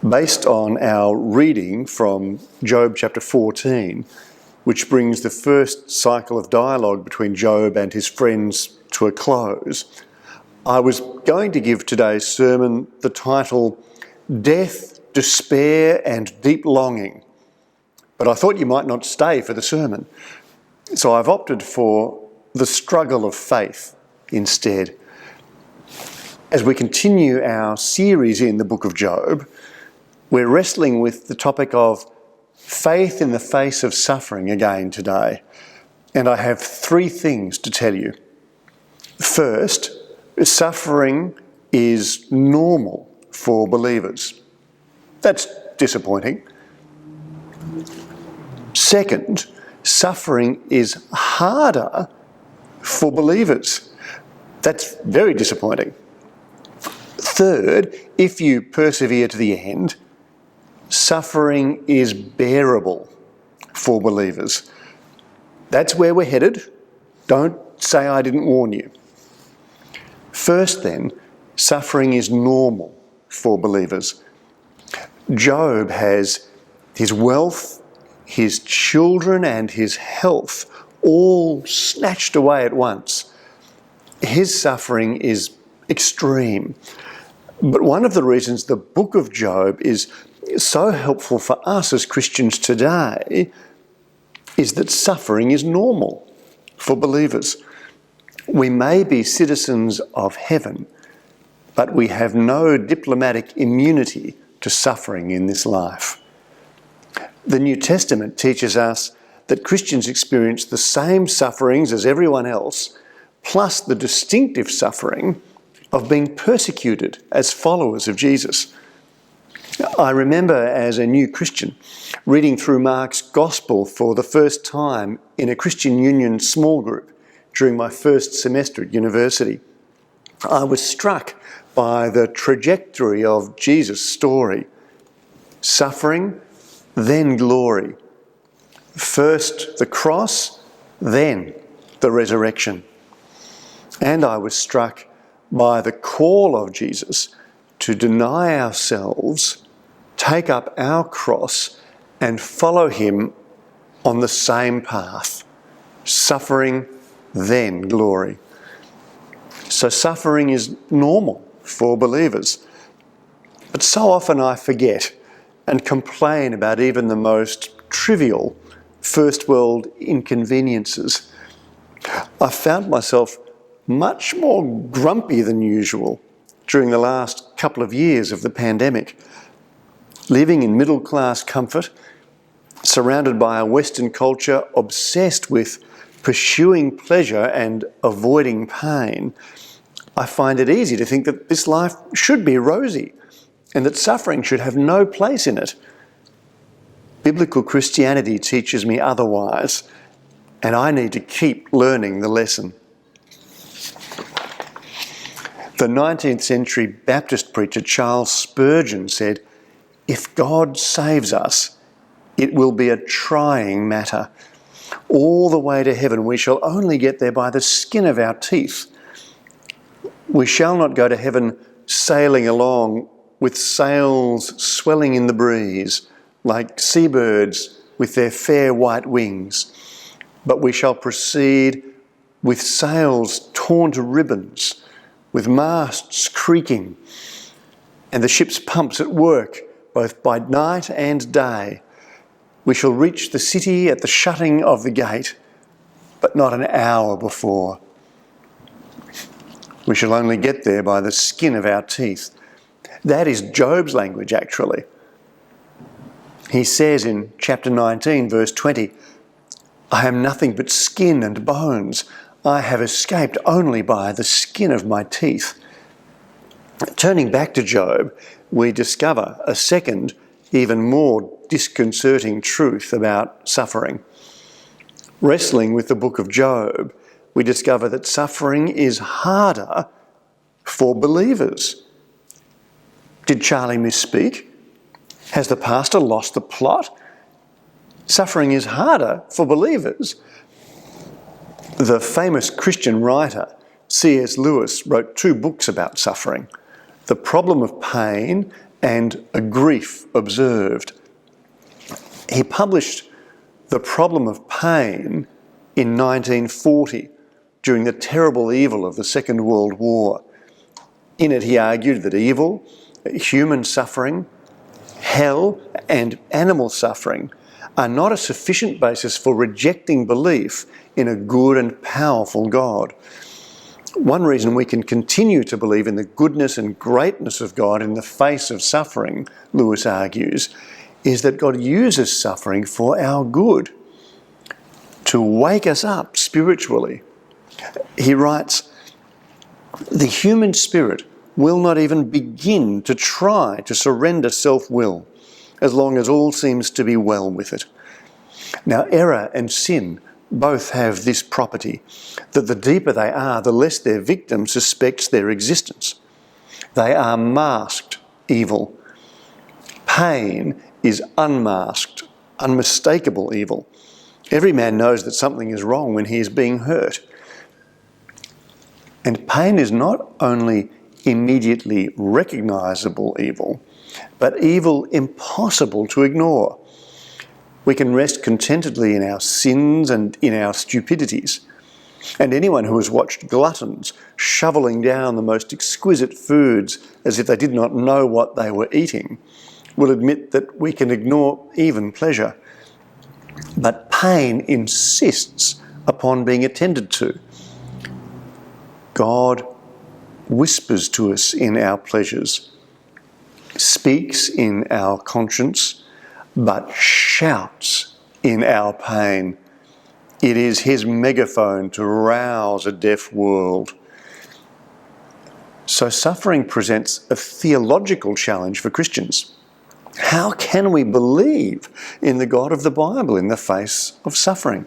Based on our reading from Job chapter 14, which brings the first cycle of dialogue between Job and his friends to a close, I was going to give today's sermon the title, Death, Despair and Deep Longing. But I thought you might not stay for the sermon. So I've opted for the struggle of faith instead. As we continue our series in the book of Job, we're wrestling with the topic of faith in the face of suffering again today. And I have three things to tell you. First, suffering is normal for believers. That's disappointing. Second, suffering is harder for believers. That's very disappointing. Third, if you persevere to the end, suffering is bearable for believers. That's where we're headed. Don't say I didn't warn you. First then, suffering is normal for believers. Job has his wealth, his children and his health all snatched away at once. His suffering is extreme. But one of the reasons the book of Job is so helpful for us as Christians today is that suffering is normal for believers. We may be citizens of heaven, but we have no diplomatic immunity to suffering in this life. The New Testament teaches us that Christians experience the same sufferings as everyone else, plus the distinctive suffering of being persecuted as followers of Jesus. I remember as a new Christian reading through Mark's Gospel for the first time in a Christian Union small group during my first semester at university. I was struck by the trajectory of Jesus' story. Suffering, then glory. First the cross, then the resurrection. And I was struck by the call of Jesus to deny ourselves, take up our cross and follow him on the same path. Suffering, then glory. So suffering is normal for believers. But so often I forget and complain about even the most trivial first world inconveniences. I found myself much more grumpy than usual during the last couple of years of the pandemic. Living in middle-class comfort, surrounded by a Western culture obsessed with pursuing pleasure and avoiding pain, I find it easy to think that this life should be rosy and that suffering should have no place in it. Biblical Christianity teaches me otherwise, and I need to keep learning the lesson. The 19th century Baptist preacher Charles Spurgeon said, "If God saves us, it will be a trying matter. All the way to heaven we shall only get there by the skin of our teeth. We shall not go to heaven sailing along with sails swelling in the breeze, like seabirds with their fair white wings, but we shall proceed with sails torn to ribbons, with masts creaking, and the ship's pumps at work both by night and day. We shall reach the city at the shutting of the gate, but not an hour before. We shall only get there by the skin of our teeth." That is Job's language, actually. He says in chapter 19, verse 20, "I am nothing but skin and bones. I have escaped only by the skin of my teeth." Turning back to Job, we discover a second, even more disconcerting truth about suffering. Wrestling with the book of Job, we discover that suffering is harder for believers. Did Charlie misspeak? Has the pastor lost the plot? Suffering is harder for believers. The famous Christian writer C.S. Lewis wrote 2 books about suffering, The Problem of Pain and a grief observed. He published The Problem of Pain in 1940 during the terrible evil of the Second World War. In it, he argued that evil, human suffering, hell, and animal suffering are not a sufficient basis for rejecting belief in a good and powerful God. One reason we can continue to believe in the goodness and greatness of God in the face of suffering, Lewis argues, is that God uses suffering for our good, to wake us up spiritually. He writes, "The human spirit will not even begin to try to surrender self-will as long as all seems to be well with it." Now, error and sin both have this property, that the deeper they are, the less their victim suspects their existence. They are masked evil. Pain is unmasked, unmistakable evil. Every man knows that something is wrong when he is being hurt. And pain is not only immediately recognisable evil, but evil impossible to ignore. We can rest contentedly in our sins and in our stupidities. And anyone who has watched gluttons shoveling down the most exquisite foods as if they did not know what they were eating will admit that we can ignore even pleasure. But pain insists upon being attended to. God whispers to us in our pleasures, speaks in our conscience, but shouts in our pain. It is his megaphone to rouse a deaf world. So suffering presents a theological challenge for Christians. How can we believe in the God of the Bible in the face of suffering?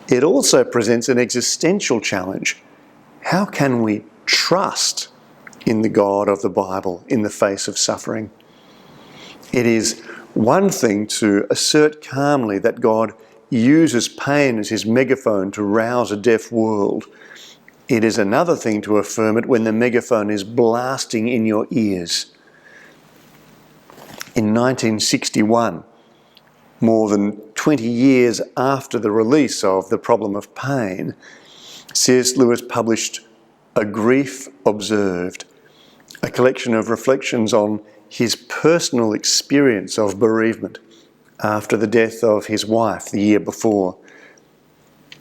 It also presents an existential challenge. How can we trust in the God of the Bible in the face of suffering? It is one thing to assert calmly that God uses pain as his megaphone to rouse a deaf world. It is another thing to affirm it when the megaphone is blasting in your ears. In 1961, more than 20 years after the release of The Problem of Pain, C.S. Lewis published A Grief Observed, a collection of reflections on his personal experience of bereavement after the death of his wife the year before.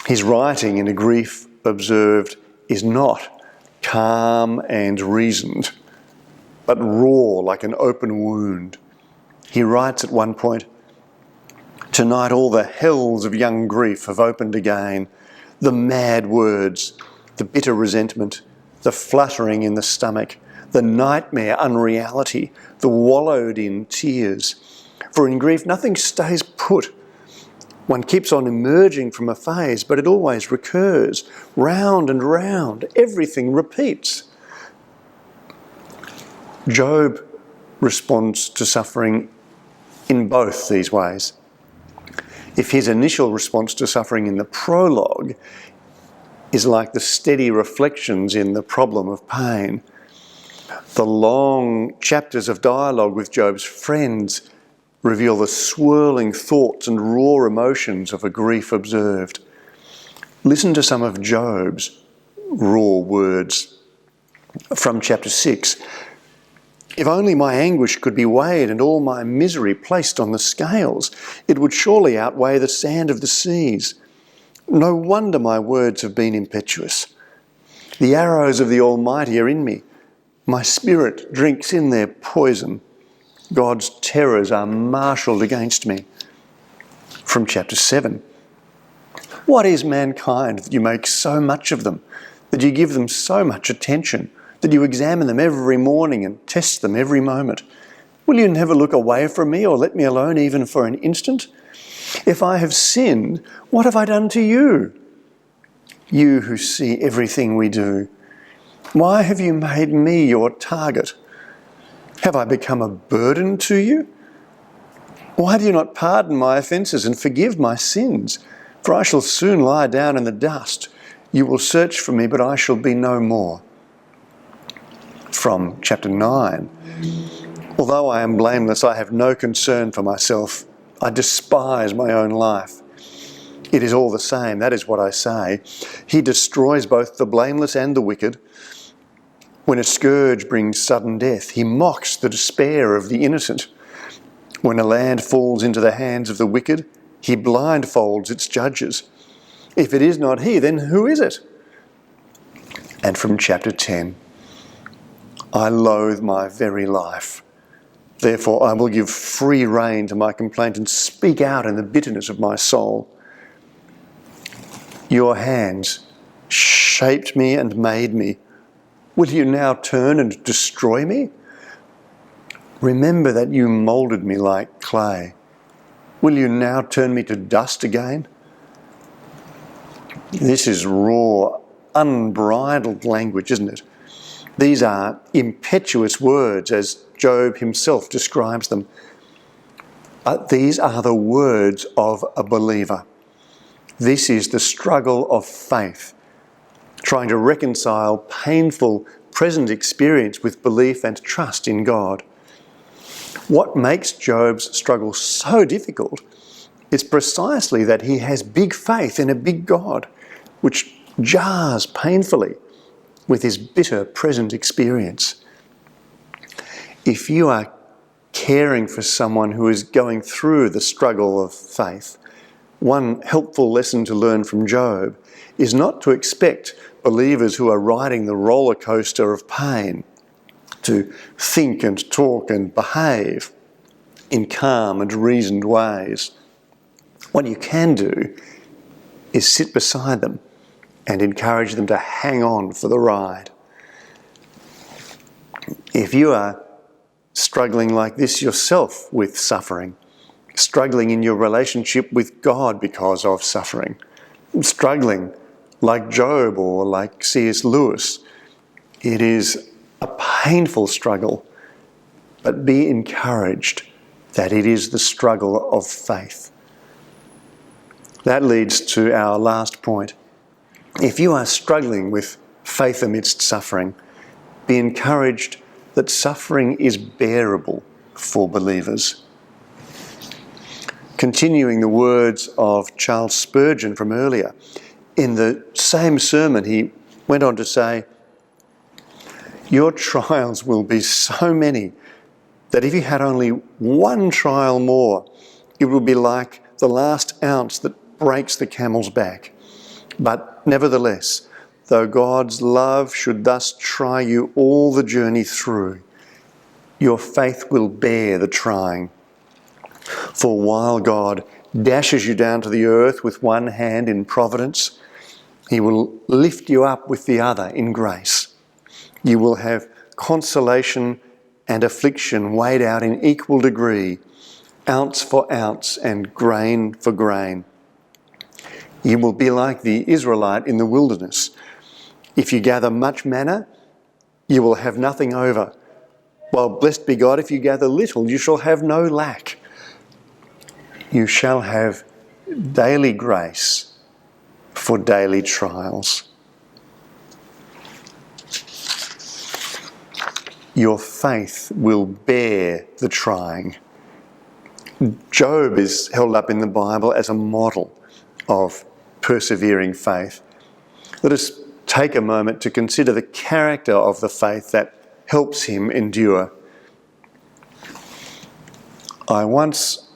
His writing in A Grief Observed is not calm and reasoned, but raw like an open wound. He writes at one point, "Tonight all the hells of young grief have opened again, the mad words, the bitter resentment, the fluttering in the stomach, the nightmare unreality, the wallowed-in tears. For in grief nothing stays put. One keeps on emerging from a phase, but it always recurs, round and round, everything repeats." Job responds to suffering in both these ways. If his initial response to suffering in the prologue is like the steady reflections in The Problem of Pain, the long chapters of dialogue with Job's friends reveal the swirling thoughts and raw emotions of a grief observed. Listen to some of Job's raw words from chapter 6. "If only my anguish could be weighed and all my misery placed on the scales, it would surely outweigh the sand of the seas. No wonder my words have been impetuous. The arrows of the Almighty are in me. My spirit drinks in their poison. God's terrors are marshalled against me." From chapter 7. "What is mankind that you make so much of them, that you give them so much attention, that you examine them every morning and test them every moment? Will you never look away from me or let me alone even for an instant? If I have sinned, what have I done to you? You who see everything we do. Why have you made me your target? Have I become a burden to you? Why do you not pardon my offences and forgive my sins? For I shall soon lie down in the dust. You will search for me, but I shall be no more." from chapter 9. Although I am blameless, I have no concern for myself. I despise my own life. It is all the same, that is what I say. He destroys both the blameless and the wicked. When a scourge brings sudden death, he mocks the despair of the innocent. When a land falls into the hands of the wicked, he blindfolds its judges. If it is not he, then who is it? And from chapter 10, I loathe my very life. Therefore I will give free rein to my complaint and speak out in the bitterness of my soul. Your hands shaped me and made me. Will you now turn and destroy me? Remember that you moulded me like clay. Will you now turn me to dust again? This is raw, unbridled language, isn't it? These are impetuous words, as Job himself describes them. But these are the words of a believer. This is the struggle of faith, trying to reconcile painful present experience with belief and trust in God. What makes Job's struggle so difficult is precisely that he has big faith in a big God, which jars painfully with his bitter present experience. If you are caring for someone who is going through the struggle of faith, one helpful lesson to learn from Job is not to expect believers who are riding the roller coaster of pain to think and talk and behave in calm and reasoned ways. What you can do is sit beside them and encourage them to hang on for the ride. If you are struggling like this yourself with suffering, struggling in your relationship with God because of suffering, struggling like Job or like C.S. Lewis, it is a painful struggle, but be encouraged that it is the struggle of faith. That leads to our last point. If you are struggling with faith amidst suffering, be encouraged that suffering is bearable for believers. Continuing the words of Charles Spurgeon from earlier, in the same sermon he went on to say, your trials will be so many that if you had only one trial more, it would be like the last ounce that breaks the camel's back. But nevertheless, though God's love should thus try you all the journey through, your faith will bear the trying. For while God dashes you down to the earth with one hand in providence, he will lift you up with the other in grace. You will have consolation and affliction weighed out in equal degree, ounce for ounce and grain for grain. You will be like the Israelite in the wilderness. If you gather much manna, you will have nothing over. While blessed be God, if you gather little, you shall have no lack. You shall have daily grace for daily trials. Your faith will bear the trying. Job is held up in the Bible as a model of persevering faith. Let us take a moment to consider the character of the faith that helps him endure. I once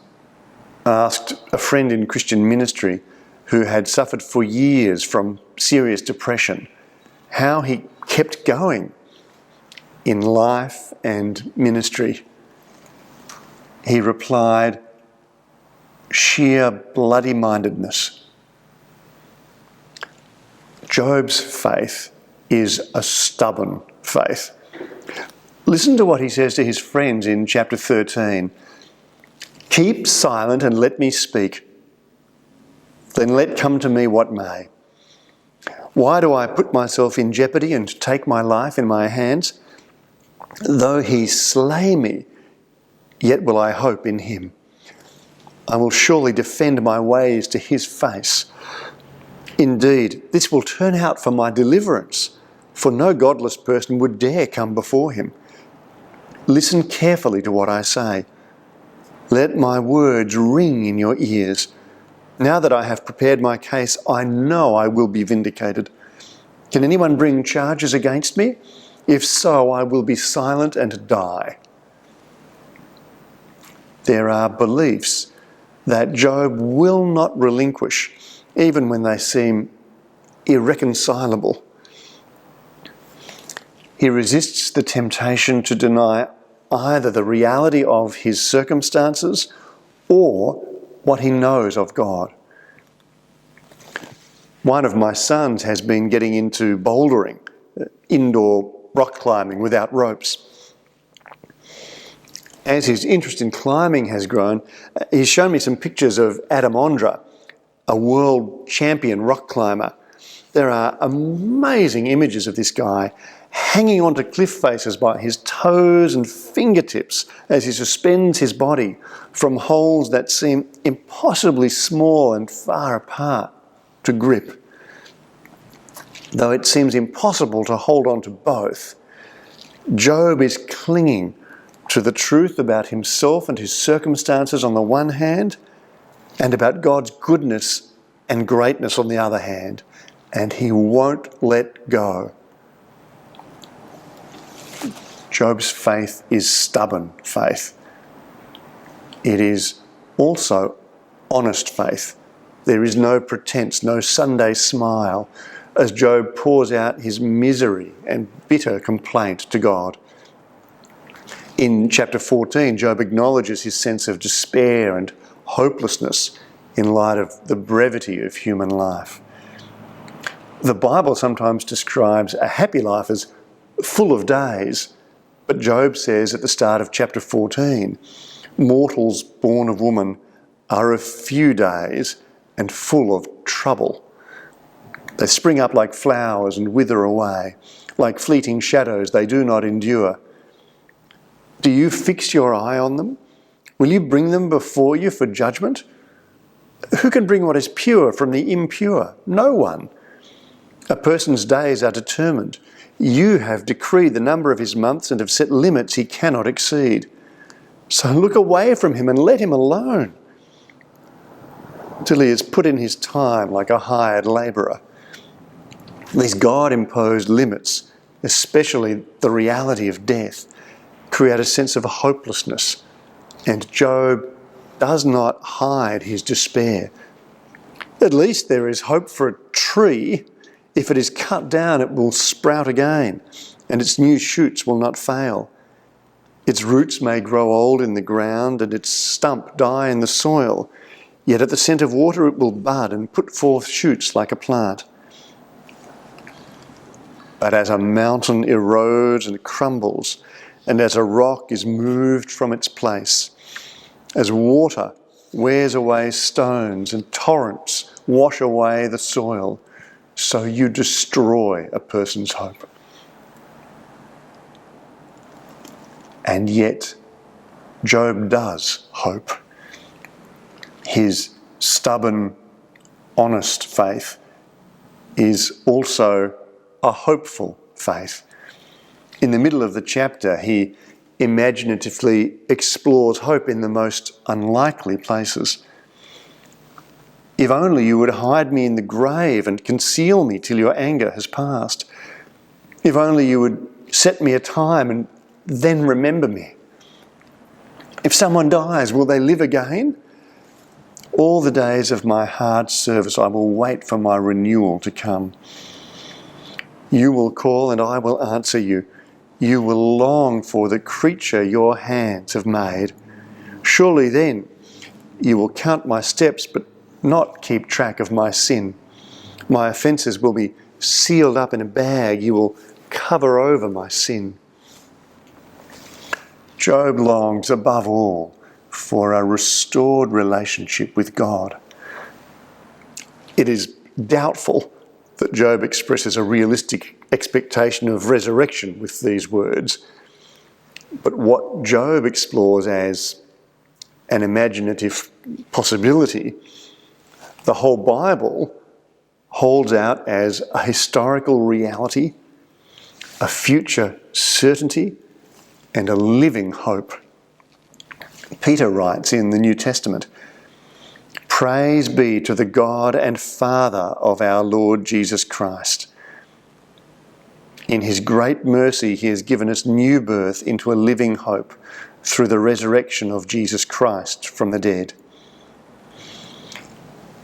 asked a friend in Christian ministry who had suffered for years from serious depression how he kept going in life and ministry. He replied, sheer bloody-mindedness. Job's faith is a stubborn faith. Listen to what he says to his friends in chapter 13. Keep silent and let me speak. Then let come to me what may. Why do I put myself in jeopardy and take my life in my hands? Though he slay me, yet will I hope in him. I will surely defend my ways to his face. Indeed, this will turn out for my deliverance, for no godless person would dare come before him. Listen carefully to what I say. Let my words ring in your ears. Now that I have prepared my case, I know I will be vindicated. Can anyone bring charges against me? If so, I will be silent and die. There are beliefs that Job will not relinquish, even when they seem irreconcilable. He resists the temptation to deny either the reality of his circumstances or what he knows of God. One of my sons has been getting into bouldering, indoor rock climbing without ropes. As his interest in climbing has grown, he's shown me some pictures of Adam Ondra, a world champion rock climber. There are amazing images of this guy hanging onto cliff faces by his toes and fingertips as he suspends his body from holes that seem impossibly small and far apart to grip. Though it seems impossible to hold on to both, Job is clinging to the truth about himself and his circumstances on the one hand, and about God's goodness and greatness on the other hand, and he won't let go. Job's faith is stubborn faith. It is also honest faith. There is no pretense, no Sunday smile, as Job pours out his misery and bitter complaint to God. In chapter 14, Job acknowledges his sense of despair and hopelessness in light of the brevity of human life. The Bible sometimes describes a happy life as full of days, but Job says at the start of chapter 14, mortals born of woman are of few days and full of trouble. They spring up like flowers and wither away. Like fleeting shadows, they do not endure. Do you fix your eye on them? Will you bring them before you for judgment? Who can bring what is pure from the impure? No one. A person's days are determined. You have decreed the number of his months and have set limits he cannot exceed. So look away from him and let him alone, till he is put in his time like a hired labourer. These God-imposed limits, especially the reality of death, create a sense of hopelessness, and Job does not hide his despair. At least there is hope for a tree. If it is cut down, it will sprout again, and its new shoots will not fail. Its roots may grow old in the ground, and its stump die in the soil, yet at the scent of water it will bud and put forth shoots like a plant. But as a mountain erodes and crumbles, and as a rock is moved from its place, as water wears away stones and torrents wash away the soil, so you destroy a person's hope. And yet, Job does hope. His stubborn, honest faith is also a hopeful faith. In the middle of the chapter, he imaginatively explores hope in the most unlikely places. If only you would hide me in the grave and conceal me till your anger has passed. If only you would set me a time and then remember me. If someone dies, will they live again? All the days of my hard service I will wait for my renewal to come. You will call and I will answer you. You will long for the creature your hands have made. Surely then you will count my steps but not keep track of my sin. My offences will be sealed up in a bag. You will cover over my sin. Job longs above all for a restored relationship with God. It is doubtful that Job expresses a realistic expectation of resurrection with these words. But what Job explores as an imaginative possibility, the whole Bible holds out as a historical reality a future certainty, and a living hope. Peter writes in the New Testament, "Praise be to the God and Father of our Lord Jesus Christ. In his great mercy, he has given us new birth into a living hope through the resurrection of Jesus Christ from the dead."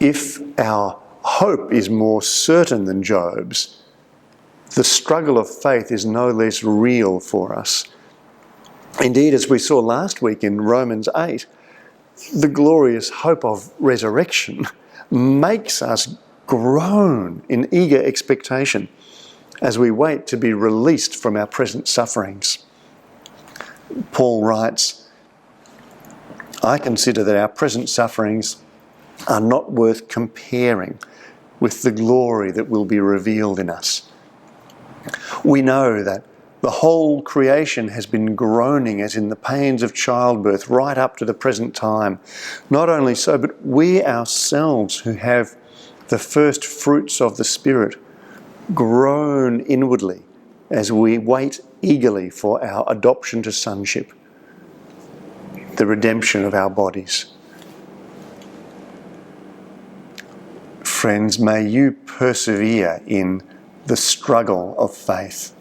If our hope is more certain than Job's, the struggle of faith is no less real for us. Indeed, as we saw last week in Romans 8, the glorious hope of resurrection makes us groan in eager expectation as we wait to be released from our present sufferings. Paul writes, "I consider that our present sufferings are not worth comparing with the glory that will be revealed in us. We know that the whole creation has been groaning as in the pains of childbirth right up to the present time. Not only so, but we ourselves who have the first fruits of the Spirit groan inwardly as we wait eagerly for our adoption to sonship, the redemption of our bodies." Friends, may you persevere in the struggle of faith,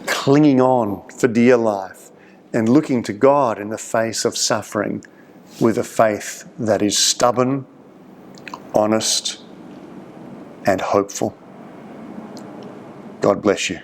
clinging on for dear life and looking to God in the face of suffering with a faith that is stubborn, honest, and hopeful. God bless you.